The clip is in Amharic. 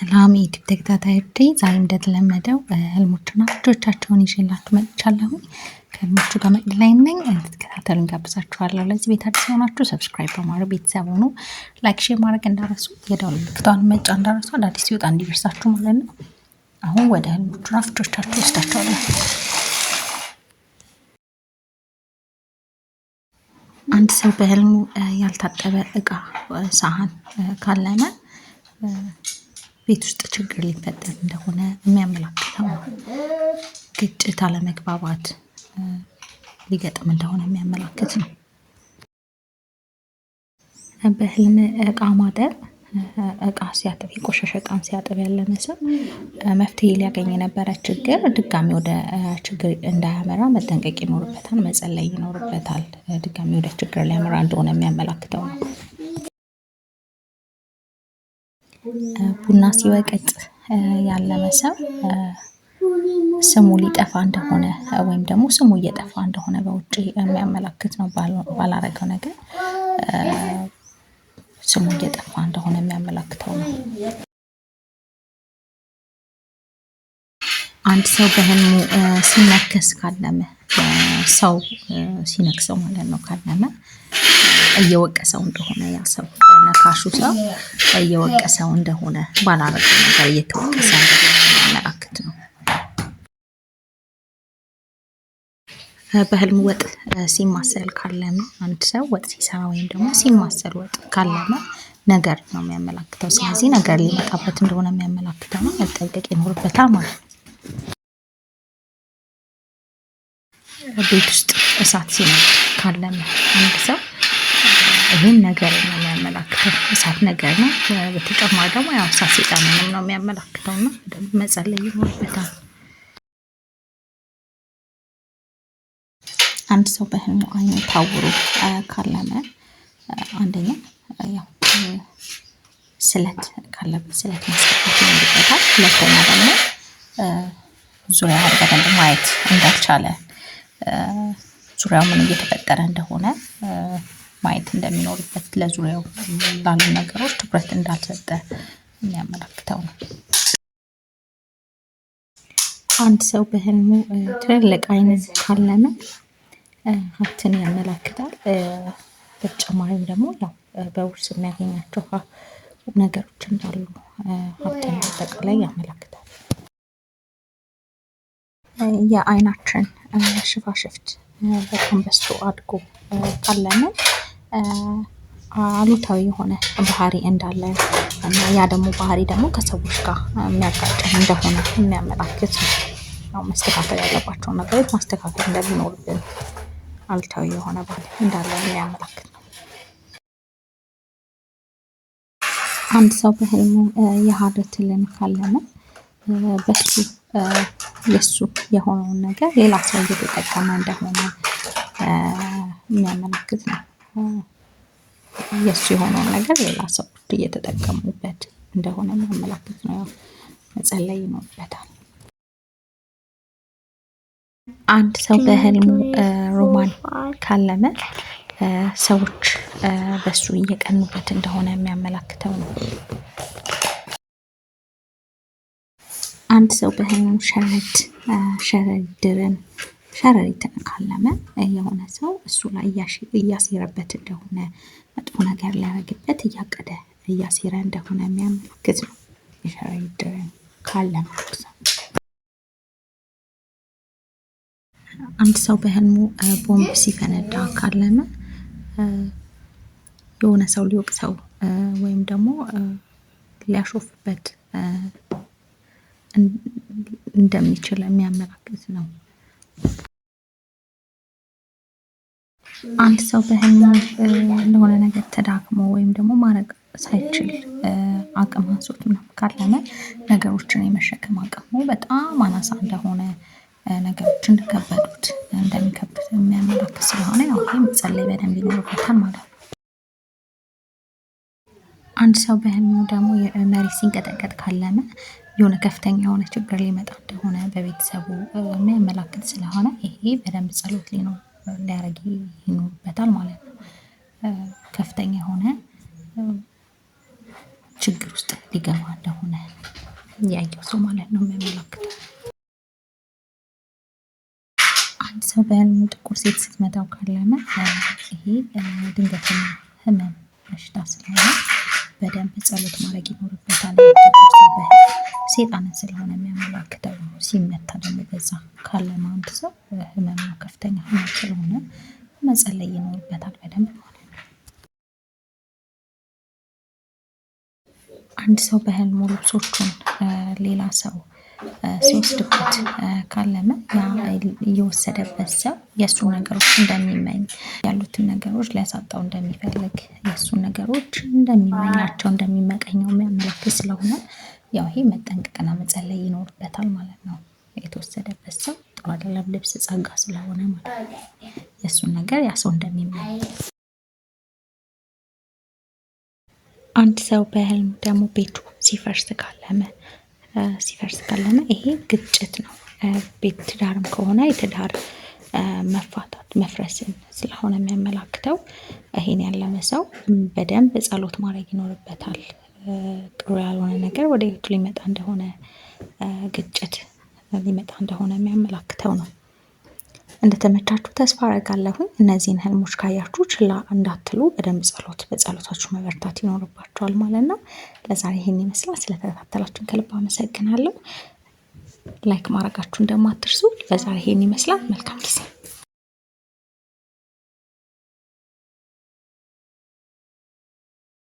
ሰላም የዩቲዩብ ተከታታዮቼ፣ ዛሬ እንደተለመደው ህልሞችና ፍቾቻቸውን ይዤላችሁ መጥቻለሁ። ከህልሞቹ ጋር መቅደላይ ነኝ። እንድትከታተሉኝ ጋብዛችኋለሁ። ለዚህ ቤት አዲስ የሆናችሁ ሰብስክራይብ በማድረግ ቤተሰብ ሁኑ። ላይክ፣ ሼር ማድረግ እንዳረሱ፣ የደወል ምልክቷን መጫን እንዳረሱ፣ አዳዲስ ሲወጣ እንዲደርሳችሁ ማለት ነው። አሁን ወደ ህልሞቹና ፍቾቻቸው ወስዳችኋለሁ። አንድ ሰው በህልሙ ያልታጠበ እቃ ሳህን ካለመ ቤት ውስጥ ችግር ሊፈጠር እንደሆነ የሚያመላክተው ነው። ግጭት፣ አለመግባባት ሊገጥም እንደሆነ የሚያመላክት ነው። በህልም እቃ ማጠብ እቃ ሲያጥብ፣ የቆሸሸ እቃን ሲያጥብ ያለመ ሰው መፍትሄ ሊያገኝ የነበረ ችግር ድጋሚ ወደ ችግር እንዳያመራ መጠንቀቅ ይኖርበታል፣ መጸለይ ይኖርበታል። ድጋሚ ወደ ችግር ሊያመራ እንደሆነ የሚያመላክተው ነው። ቡና ሲወቅጥ ያለመ ሰው ስሙ ሊጠፋ እንደሆነ ወይም ደግሞ ስሙ እየጠፋ እንደሆነ በውጭ የሚያመላክት ነው። ባላረገው ነገር ስሙ እየጠፋ እንደሆነ የሚያመላክተው ነው። አንድ ሰው በህልሙ ሲነከስ ካለመ፣ ሰው ሲነክሰው ማለት ነው ካለመ እየወቀሰው እንደሆነ፣ ያ ሰው ነካሹ ሰው እየወቀሰው እንደሆነ፣ ባላረገው ነገር እየተወቀሰ እንደሆነ የሚያመላክት ነው። በህልሙ ወጥ ሲማሰል ካለመ፣ አንድ ሰው ወጥ ሲሰራ ወይም ደግሞ ሲማሰል ወጥ ካለመ ነገር ነው የሚያመላክተው። ስለዚህ ነገር ሊመጣበት እንደሆነ የሚያመላክተው ነው። መጠንቀቅ ይኖርበታል ማለት ነው። ቤት ውስጥ እሳት ሲነድ ካለመ አንድ ሰው ይህን ነገር ነው የሚያመላክተው። እሳት ነገር ነው። በተጨማሪ ደግሞ ያው እሳት ሲጠምንም ነው የሚያመላክተው እና መጸለይ ይኖርበታል። አንድ ሰው በህልሙ አይኑ ታውሮ ካለመ አንደኛ ያው ስለት ካለበት ስለት ማስገባት ይኖርበታል። ሁለተኛ ደግሞ ዙሪያውን በደንብ ማየት እንዳልቻለ፣ ዙሪያው ምን እየተፈጠረ እንደሆነ ማየት እንደሚኖርበት፣ ለዙሪያው ላሉ ነገሮች ትኩረት እንዳልሰጠ የሚያመላክተው ነው። አንድ ሰው በህልሙ ትልልቅ አይነት ካለመ ሀብትን ያመላክታል። በተጨማሪም ደግሞ ያው በውርስ የሚያገኛቸው ነገሮች እንዳሉ ሀብትን አጠቃላይ ያመላክታል። የአይናችን ሽፋሽፍት በጣም በዝቶ አድጎ ካለመ አሉታዊ የሆነ ባህሪ እንዳለ እና ያ ደግሞ ባህሪ ደግሞ ከሰዎች ጋር የሚያጋጭን እንደሆነ የሚያመላክት ነው። ያው መስተካከል ያለባቸውን ነገሮች ማስተካከል እንደሚኖርብን፣ አሉታዊ የሆነ ባህሪ እንዳለ የሚያመላክት ነው። አንድ ሰው በህልሙ የሐር ትልን ካለመ በሱ የሱ የሆነውን ነገር ሌላ ሰው እየተጠቀመ እንደሆነ የሚያመላክት ነው። የሱ የሆነውን ነገር ሌላ ሰዎች እየተጠቀሙበት እንደሆነ የሚያመላክት ነው። ያው መጸለይ ይኖርበታል። አንድ ሰው በህልሙ ሮማን ካለመ ሰዎች በሱ እየቀኑበት እንደሆነ የሚያመላክተው ነው። አንድ ሰው በህልሙ ሸረሪትን ካለመ የሆነ ሰው እሱ ላይ እያሴረበት እንደሆነ፣ መጥፎ ነገር ሊያደርግበት እያቀደ እያሴረ እንደሆነ የሚያመለክት ነው። የሸረሪት ድርን ካለመ ሰው። አንድ ሰው በህልሙ ቦምብ ሲፈነዳ ካለመ የሆነ ሰው ሊወቅሰው ወይም ደግሞ ሊያሾፍበት እንደሚችል የሚያመላክት ነው። አንድ ሰው በህልሙ ለሆነ ነገር ተዳክሞ ወይም ደግሞ ማድረግ ሳይችል አቅም አንሶት ምናምን ካለመ ነገሮችን የመሸከም አቅሙ በጣም አናሳ እንደሆነ፣ ነገሮች እንደከበዱት እንደሚከብድ የሚያመላክት ስለሆነ ያው ይሄ መጸለይ በደንብ ይኖርበታል ማለት ነው። አንድ ሰው በህልሙ ደግሞ መሬት ሲንቀጠቀጥ ካለመ የሆነ ከፍተኛ የሆነ ችግር ሊመጣ እንደሆነ በቤተሰቡ የሚያመላክት ስለሆነ ይሄ በደንብ ጸሎት ሊያደርግ ይኖርበታል ማለት ነው። ከፍተኛ የሆነ ችግር ውስጥ ሊገባ እንደሆነ ያየው ሰው ማለት ነው የሚያመላክተው። አንድ ሰው በህልሙ ጥቁር ሴት ስትመታው ካለመ ይሄ ድንገተኛ ህመም በሽታ ስለሆነ በደንብ ጸሎት ማድረግ ይኖርበታል። ጥቁር ሰው ሴጣንን ስለሆነ የሚያመላክተው ሲመታ ደግሞ በዛ ካለመ አንድ ሰው ህመም ነው፣ ከፍተኛ ህመም ስለሆነ መጸለይ ይኖርበታል በደንብ ማለት ነው። አንድ ሰው በህልሙ ልብሶቹን ሌላ ሰው ሲወስድበት ካለመ ያ እየወሰደበት ሰው የእሱን ነገሮች እንደሚመኝ፣ ያሉትን ነገሮች ሊያሳጣው እንደሚፈልግ፣ የእሱን ነገሮች እንደሚመኛቸው እንደሚመቀኘው የሚያመለክት ስለሆነ ያው ይሄ መጠንቀቅና መጸለይ ይኖርበታል ማለት ነው። የተወሰደበት ሰው ጥሩ አይደለም፣ ልብስ ጸጋ ስለሆነ ማለት ነው። የእሱን ነገር ያ ሰው እንደሚመኝ። አንድ ሰው በህልም ደግሞ ቤቱ ሲፈርስ ካለመ ይሄ ግጭት ነው። ቤት ትዳርም ከሆነ የትዳር መፋታት መፍረስን ስለሆነ የሚያመላክተው ይሄን ያለመ ሰው በደንብ ጸሎት ማድረግ ይኖርበታል። ጥሩ ያልሆነ ነገር ወደ ህይወቱ ሊመጣ እንደሆነ፣ ግጭት ሊመጣ እንደሆነ የሚያመላክተው ነው። እንደተመቻችሁ ተስፋ አደርጋለሁኝ። እነዚህን ህልሞች ካያችሁ ችላ እንዳትሉ፣ በደንብ በጸሎታችሁ መበርታት ይኖርባችኋል ማለት ነው። ለዛሬ ይሄን ይመስላል። ስለተከታተላችሁን ከልብ አመሰግናለሁ። ላይክ ማድረጋችሁን ደግሞ አትርሱ። ለዛሬ ይሄን ይመስላል። መልካም ጊዜ